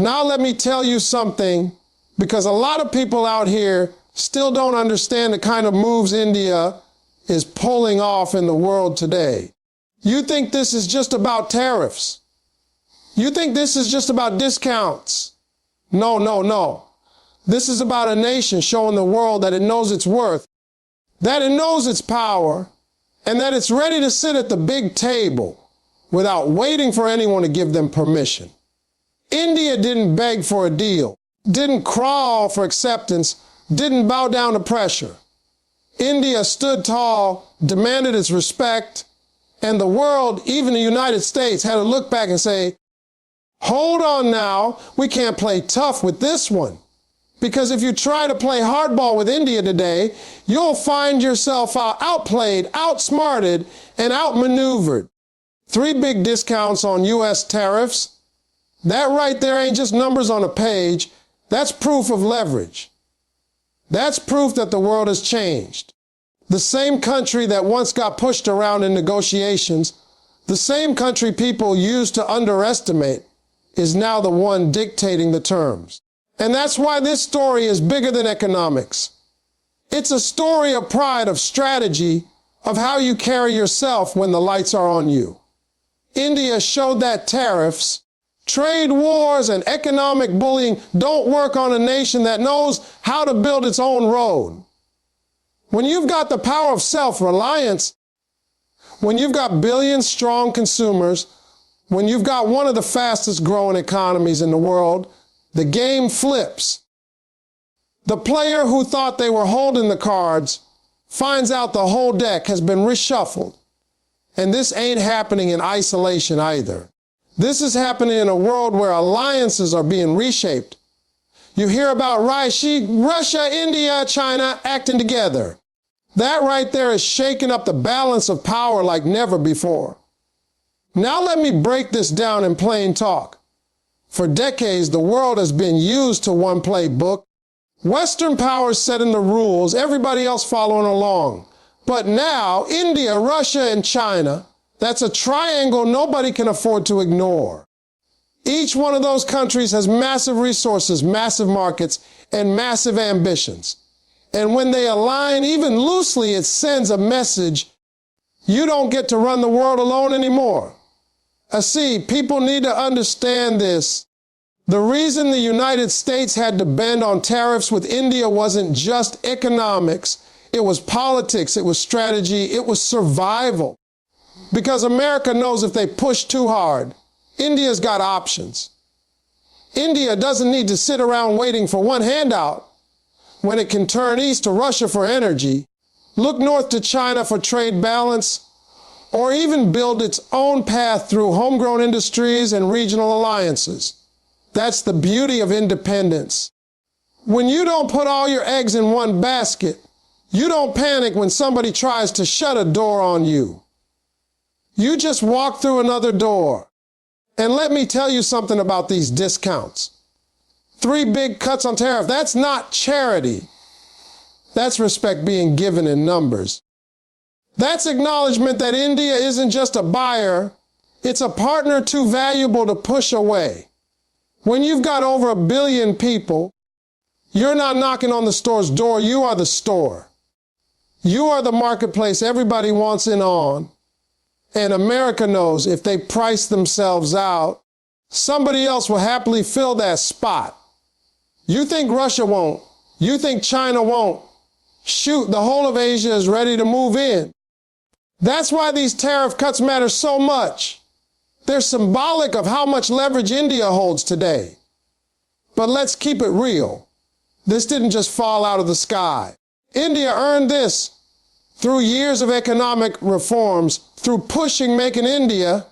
Now let me tell you something, because a lot of people out here still don't understand the kind of moves India is pulling off in the world today. You think this is just about tariffs. You think this is just about discounts. No, no, no. This is about a nation showing the world that it knows its worth, that it knows its power, and that it's ready to sit at the big table without waiting for anyone to give them permission. India didn't beg for a deal, didn't crawl for acceptance, didn't bow down to pressure. India stood tall, demanded its respect, and the world, even the United States, had to look back and say, hold on now, we can't play tough with this one. Because if you try to play hardball with India today, you'll find yourself outplayed, outsmarted, and outmaneuvered. 3 big discounts on U.S. tariffs. That right there ain't just numbers on a page. That's proof of leverage. That's proof that the world has changed. The same country that once got pushed around in negotiations, the same country people used to underestimate, is now the one dictating the terms. And that's why this story is bigger than economics. It's a story of pride, of strategy, of how you carry yourself when the lights are on you. India showed that tariffs, trade wars, and economic bullying don't work on a nation that knows how to build its own road. When you've got the power of self-reliance, when you've got billion-strong consumers, when you've got one of the fastest growing economies in the world, the game flips. The player who thought they were holding the cards finds out the whole deck has been reshuffled. And this ain't happening in isolation either. This is happening in a world where alliances are being reshaped. You hear about Russia, India, China acting together. That right there is shaking up the balance of power like never before. Now let me break this down in plain talk. For decades, the world has been used to one playbook. Western powers setting the rules, everybody else following along. But now, India, Russia, and China, that's a triangle nobody can afford to ignore. Each one of those countries has massive resources, massive markets, and massive ambitions. And when they align, even loosely, it sends a message: you don't get to run the world alone anymore. See, people need to understand this. The reason the United States had to bend on tariffs with India wasn't just economics. It was politics, it was strategy, it was survival. Because America knows if they push too hard, India's got options. India doesn't need to sit around waiting for one handout when it can turn east to Russia for energy, look north to China for trade balance, or even build its own path through homegrown industries and regional alliances. That's the beauty of independence. When you don't put all your eggs in one basket, you don't panic when somebody tries to shut a door on you. You just walk through another door. And let me tell you something about these discounts. 3 big cuts on tariff, that's not charity. That's respect being given in numbers. That's acknowledgement that India isn't just a buyer, it's a partner too valuable to push away. When you've got over 1 billion people, you're not knocking on the store's door, you are the store. You are the marketplace everybody wants in on. And America knows if they price themselves out, somebody else will happily fill that spot. You think Russia won't. You think China won't. Shoot, the whole of Asia is ready to move in. That's why these tariff cuts matter so much. They're symbolic of how much leverage India holds today. But let's keep it real. This didn't just fall out of the sky. India earned this through years of economic reforms, through pushing Make in India,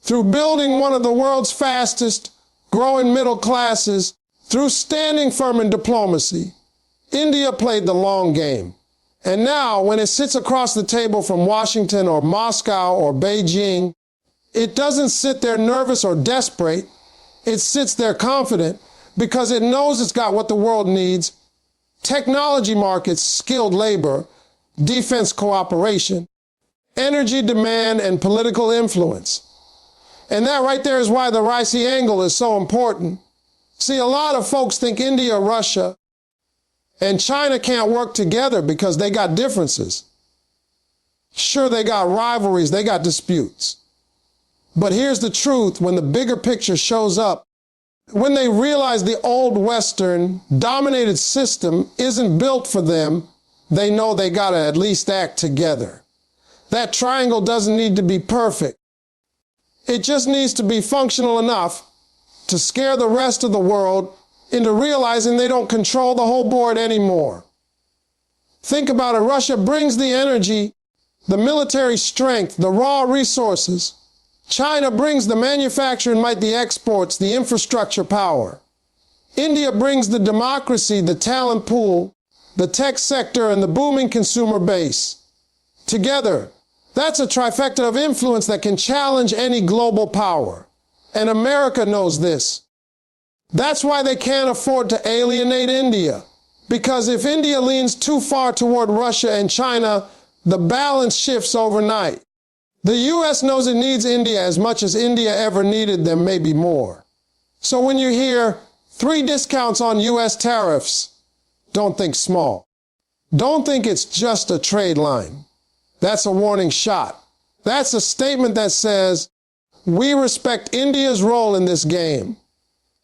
through building one of the world's fastest growing middle classes, through standing firm in diplomacy. India played the long game. And now, when it sits across the table from Washington or Moscow or Beijing, it doesn't sit there nervous or desperate. It sits there confident because it knows it's got what the world needs: technology markets, skilled labor, defense cooperation, energy demand, and political influence. And that right there is why the RIC angle is so important. See, a lot of folks think India, Russia, and China can't work together because they got differences. Sure, they got rivalries, they got disputes. But here's the truth, when the bigger picture shows up, when they realize the old Western dominated system isn't built for them, they know they gotta at least act together. That triangle doesn't need to be perfect. It just needs to be functional enough to scare the rest of the world into realizing they don't control the whole board anymore. Think about it. Russia brings the energy, the military strength, the raw resources. China brings the manufacturing might, the exports, the infrastructure power. India brings the democracy, the talent pool, the tech sector, and the booming consumer base. Together, that's a trifecta of influence that can challenge any global power. And America knows this. That's why they can't afford to alienate India. Because if India leans too far toward Russia and China, the balance shifts overnight. The U.S. knows it needs India as much as India ever needed them, maybe more. So when you hear 3 discounts on U.S. tariffs, don't think small. Don't think it's just a trade line. That's a warning shot. That's a statement that says, we respect India's role in this game.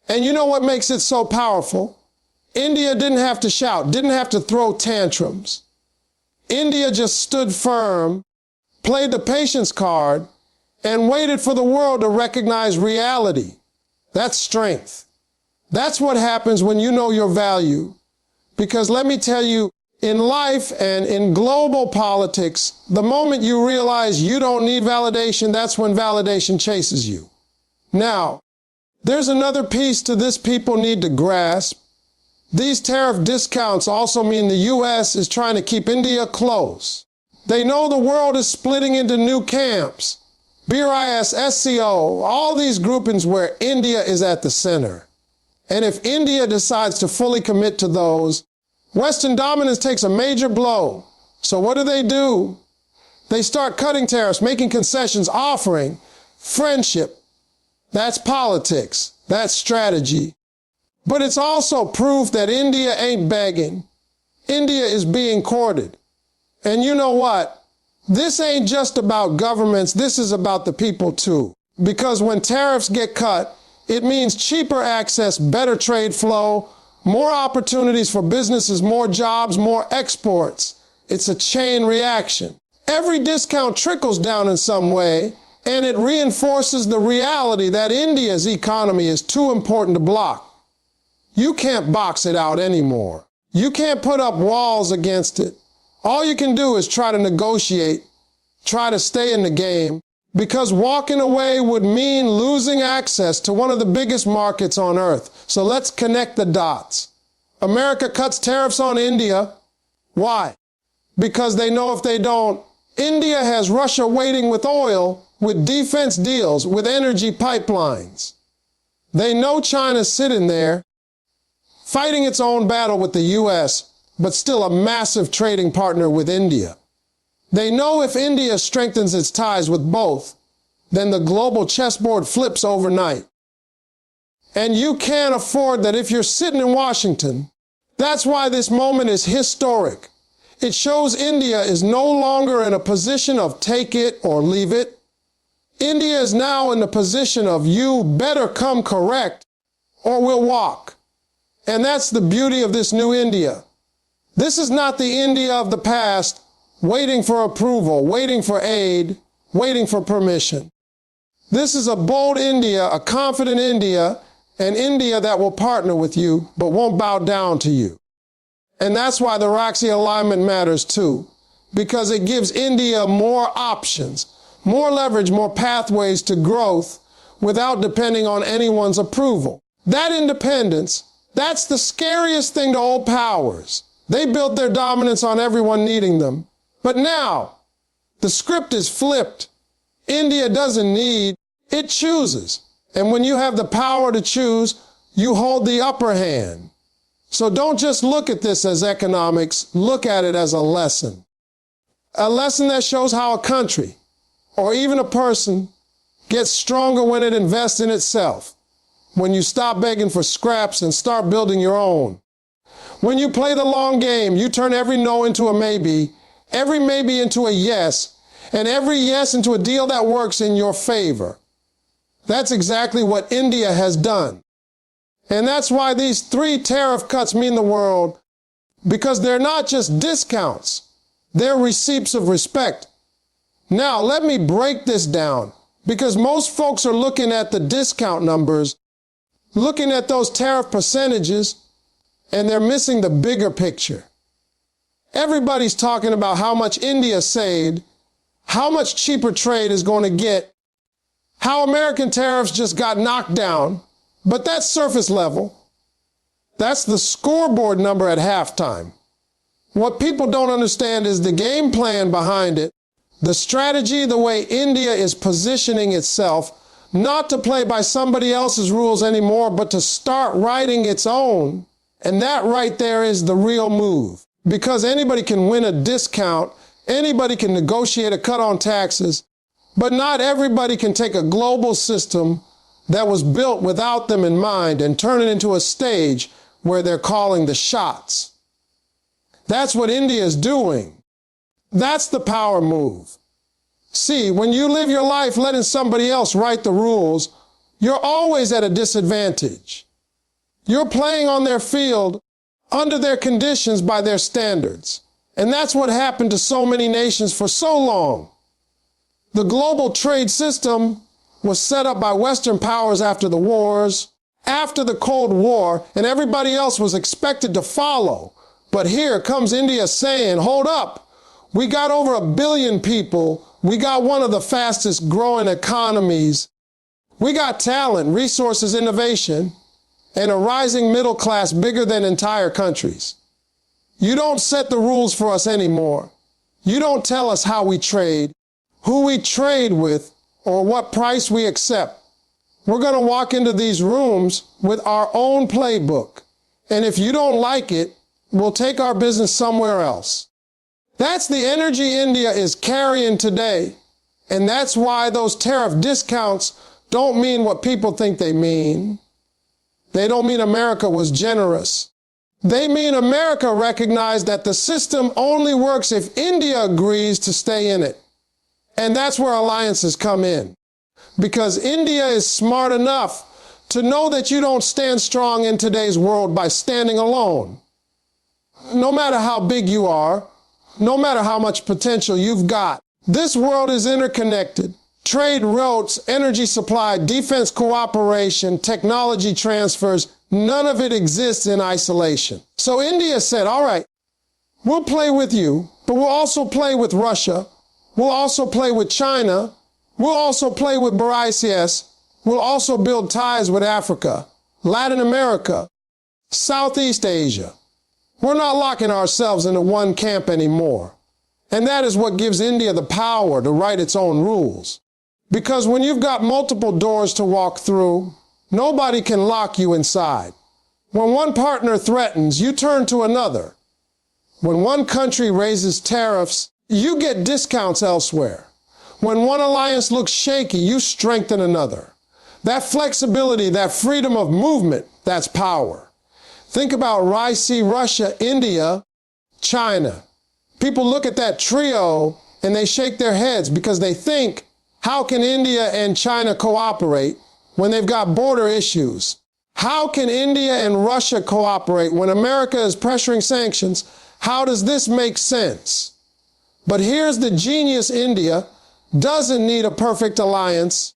And you know what makes it so powerful? India didn't have to shout, didn't have to throw tantrums. India just stood firm, played the patience card, and waited for the world to recognize reality. That's strength. That's what happens when you know your value. Because let me tell you, in life and in global politics, the moment you realize you don't need validation, that's when validation chases you. Now, there's another piece to this people need to grasp. These tariff discounts also mean the U.S. is trying to keep India close. They know the world is splitting into new camps. BRIS, SCO, all these groupings where India is at the center. And if India decides to fully commit to those, Western dominance takes a major blow. So what do? They start cutting tariffs, making concessions, offering friendship. That's politics. That's strategy. But it's also proof that India ain't begging. India is being courted. And you know what? This ain't just about governments. This is about the people too. Because when tariffs get cut, it means cheaper access, better trade flow, more opportunities for businesses, more jobs, more exports. It's a chain reaction. Every discount trickles down in some way, and it reinforces the reality that India's economy is too important to block. You can't box it out anymore. You can't put up walls against it. All you can do is try to negotiate, try to stay in the game, because walking away would mean losing access to one of the biggest markets on earth. So let's connect the dots. America cuts tariffs on India. Why? Because they know if they don't, India has Russia waiting with oil, with defense deals, with energy pipelines. They know China's sitting there, fighting its own battle with the U.S., but still a massive trading partner with India. They know if India strengthens its ties with both, then the global chessboard flips overnight. And you can't afford that if you're sitting in Washington. That's why this moment is historic. It shows India is no longer in a position of take it or leave it. India is now in the position of you better come correct or we'll walk. And that's the beauty of this new India. This is not the India of the past, waiting for approval, waiting for aid, waiting for permission. This is a bold India, a confident India, an India that will partner with you, but won't bow down to you. And that's why the Roxy alignment matters too, because it gives India more options, more leverage, more pathways to growth without depending on anyone's approval. That independence, that's the scariest thing to old powers. They built their dominance on everyone needing them. But now, the script is flipped. India doesn't need, it chooses. And when you have the power to choose, you hold the upper hand. So don't just look at this as economics, look at it as a lesson. A lesson that shows how a country, or even a person, gets stronger when it invests in itself. when you stop begging for scraps and start building your own. When you play the long game, you turn every no into a maybe, every maybe into a yes, and every yes into a deal that works in your favor. That's exactly what India has done. And that's why these 3 tariff cuts mean the world, because they're not just discounts, they're receipts of respect. Now, let me break this down, because most folks are looking at the discount numbers, looking at those tariff percentages, and they're missing the bigger picture. Everybody's talking about how much India saved, how much cheaper trade is going to get, how American tariffs just got knocked down, but that's surface level. That's the scoreboard number at halftime. What people don't understand is the game plan behind it, the strategy, the way India is positioning itself, not to play by somebody else's rules anymore, but to start writing its own. And that right there is the real move. Because anybody can win a discount, anybody can negotiate a cut on taxes, but not everybody can take a global system that was built without them in mind and turn it into a stage where they're calling the shots. That's what India is doing. That's the power move. See, when you live your life letting somebody else write the rules, you're always at a disadvantage. You're playing on their field under their conditions by their standards. And that's what happened to so many nations for so long. The global trade system was set up by Western powers after the wars, after the Cold War, and everybody else was expected to follow. But here comes India saying, hold up, we got over 1 billion people, we got one of the fastest growing economies, we got talent, resources, innovation, and a rising middle class bigger than entire countries. You don't set the rules for us anymore. You don't tell us how we trade, who we trade with, or what price we accept. We're going to walk into these rooms with our own playbook. And if you don't like it, we'll take our business somewhere else. That's the energy India is carrying today. And that's why those tariff discounts don't mean what people think they mean. They don't mean America was generous. They mean America recognized that the system only works if India agrees to stay in it. And that's where alliances come in. Because India is smart enough to know that you don't stand strong in today's world by standing alone. No matter how big you are, no matter how much potential you've got, this world is interconnected. Trade routes, energy supply, defense cooperation, technology transfers, none of it exists in isolation. So India said, all right, we'll play with you, but we'll also play with Russia. We'll also play with China. We'll also play with Mauritius. We'll also build ties with Africa, Latin America, Southeast Asia. We're not locking ourselves into one camp anymore. And that is what gives India the power to write its own rules. Because when you've got multiple doors to walk through, nobody can lock you inside. When one partner threatens, you turn to another. When one country raises tariffs, you get discounts elsewhere. When one alliance looks shaky, you strengthen another. That flexibility, that freedom of movement, that's power. Think about RIC, Russia, India, China. People look at that trio and they shake their heads because they think, how can India and China cooperate when they've got border issues? How can India and Russia cooperate when America is pressuring sanctions? How does this make sense? But here's the genius. India doesn't need a perfect alliance.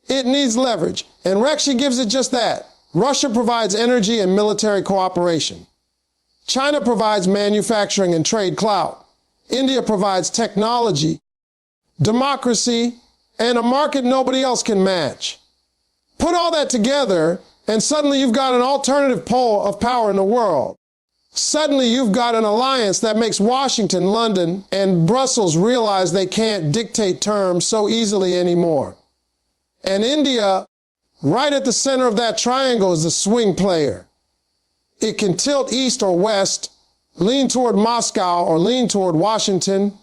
It needs leverage. And Rekshi gives it just that. Russia provides energy and military cooperation. China provides manufacturing and trade clout. India provides technology, democracy, and a market nobody else can match. Put all that together, and suddenly you've got an alternative pole of power in the world. Suddenly you've got an alliance that makes Washington, London, and Brussels realize they can't dictate terms so easily anymore. And India, right at the center of that triangle, is the swing player. It can tilt east or west, lean toward Moscow or lean toward Washington,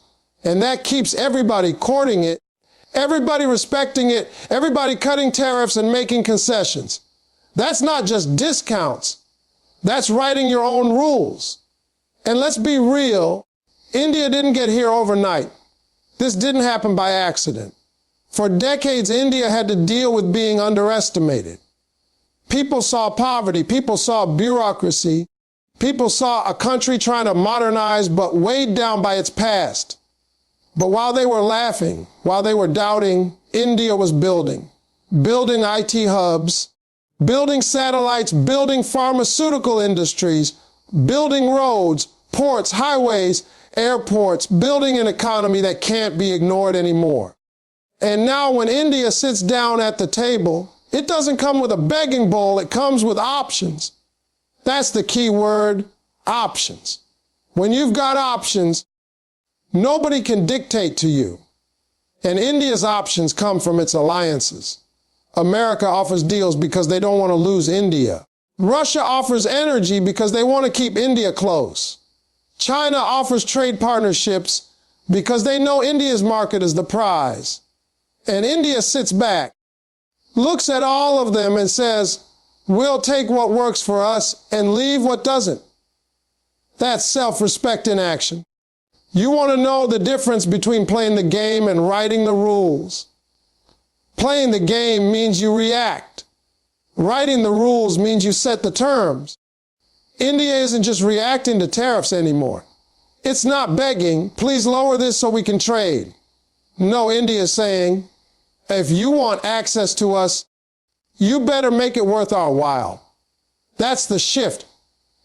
and that keeps everybody courting it, everybody respecting it, everybody cutting tariffs and making concessions. That's not just discounts. That's writing your own rules. And let's be real, India didn't get here overnight. This didn't happen by accident. For decades, India had to deal with being underestimated. People saw poverty, people saw bureaucracy, people saw a country trying to modernize but weighed down by its past. But while they were laughing, while they were doubting, India was building IT hubs, building satellites, building pharmaceutical industries, building roads, ports, highways, airports, building an economy that can't be ignored anymore. And now when India sits down at the table, it doesn't come with a begging bowl, it comes with options. That's the key word, options. When you've got options, nobody can dictate to you. And India's options come from its alliances. America offers deals because they don't want to lose India. Russia offers energy because they want to keep India close. China offers trade partnerships because they know India's market is the prize. And India sits back, looks at all of them and says, we'll take what works for us and leave what doesn't. That's self-respect in action. You want to know the difference between playing the game and writing the rules. Playing the game means you react. Writing the rules means you set the terms. India isn't just reacting to tariffs anymore. It's not begging, please lower this so we can trade. No, India is saying, if you want access to us, you better make it worth our while. That's the shift.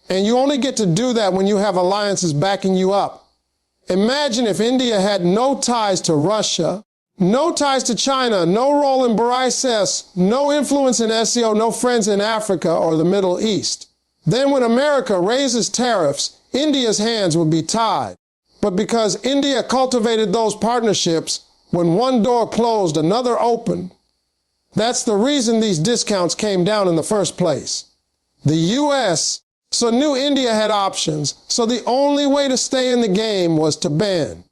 And you only get to do that when you have alliances backing you up. Imagine if India had no ties to Russia, no ties to China, no role in BRICS, no influence in SEO, no friends in Africa or the Middle East. Then when America raises tariffs, India's hands would be tied. But because India cultivated those partnerships, when one door closed, another opened. That's the reason these discounts came down in the first place. The U.S. knew India had options, so the only way to stay in the game was to bend.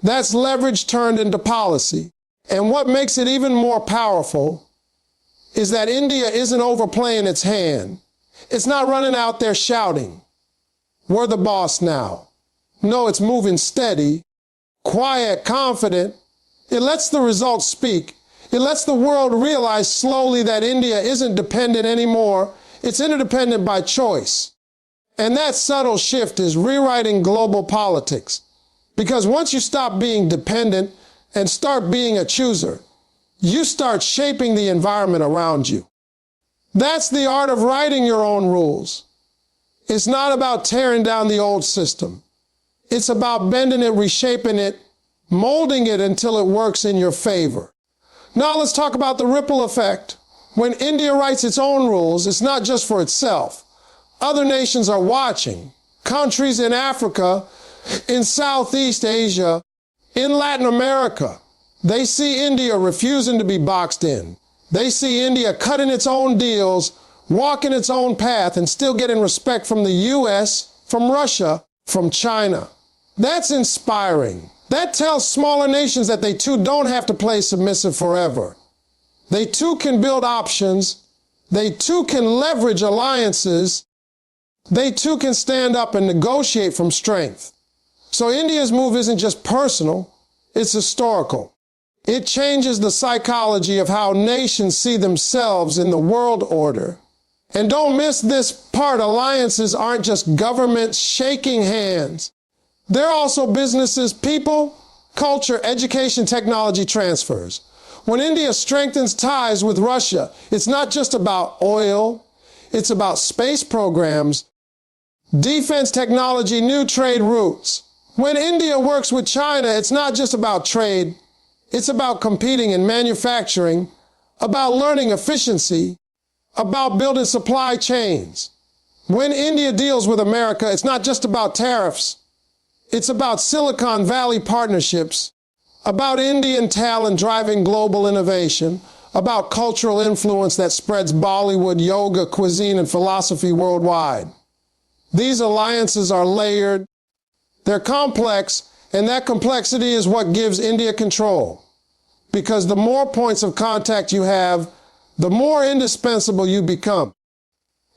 That's leverage turned into policy. And what makes it even more powerful is that India isn't overplaying its hand. It's not running out there shouting, we're the boss now. No, it's moving steady, quiet, confident. It lets the results speak. It lets the world realize slowly that India isn't dependent anymore. It's interdependent by choice. And that subtle shift is rewriting global politics. Because once you stop being dependent and start being a chooser, you start shaping the environment around you. That's the art of writing your own rules. It's not about tearing down the old system. It's about bending it, reshaping it, molding it until it works in your favor. Now let's talk about the ripple effect. When India writes its own rules, it's not just for itself. Other nations are watching. Countries in Africa, in Southeast Asia, in Latin America, they see India refusing to be boxed in. They see India cutting its own deals, walking its own path, and still getting respect from the U.S., from Russia, from China. That's inspiring. That tells smaller nations that they too don't have to play submissive forever. They too can build options. They too can leverage alliances. They too can stand up and negotiate from strength. So India's move isn't just personal, it's historical. It changes the psychology of how nations see themselves in the world order. And don't miss this part, alliances aren't just governments shaking hands. They're also businesses, people, culture, education, technology transfers. When India strengthens ties with Russia, it's not just about oil, it's about space programs, defense technology, new trade routes. When India works with China, it's not just about trade, it's about competing in manufacturing, about learning efficiency, about building supply chains. When India deals with America, it's not just about tariffs. It's about Silicon Valley partnerships, about Indian talent driving global innovation, about cultural influence that spreads Bollywood, yoga, cuisine, and philosophy worldwide. These alliances are layered, they're complex, and that complexity is what gives India control. Because the more points of contact you have, the more indispensable you become.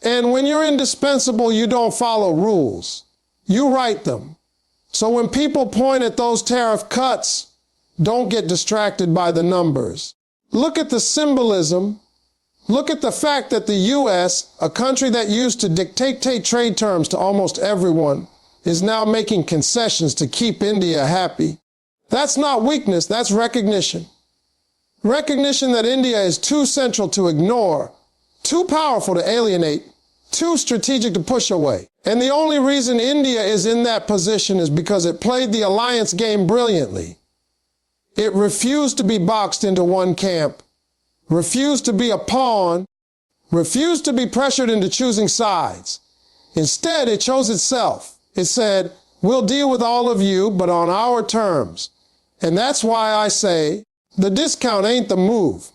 And when you're indispensable, you don't follow rules. You write them. So when people point at those tariff cuts, don't get distracted by the numbers. Look at the symbolism. Look at the fact that the U.S., a country that used to dictate trade terms to almost everyone, is now making concessions to keep India happy. That's not weakness, that's recognition. Recognition that India is too central to ignore, too powerful to alienate, too strategic to push away. And the only reason India is in that position is because it played the alliance game brilliantly. It refused to be boxed into one camp, refused to be a pawn, refused to be pressured into choosing sides. Instead, it chose itself. It said, we'll deal with all of you, but on our terms. And that's why I say, the discount ain't the move.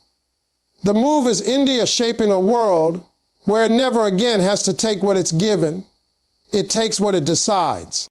The move is India shaping a world where it never again has to take what it's given. It takes what it decides.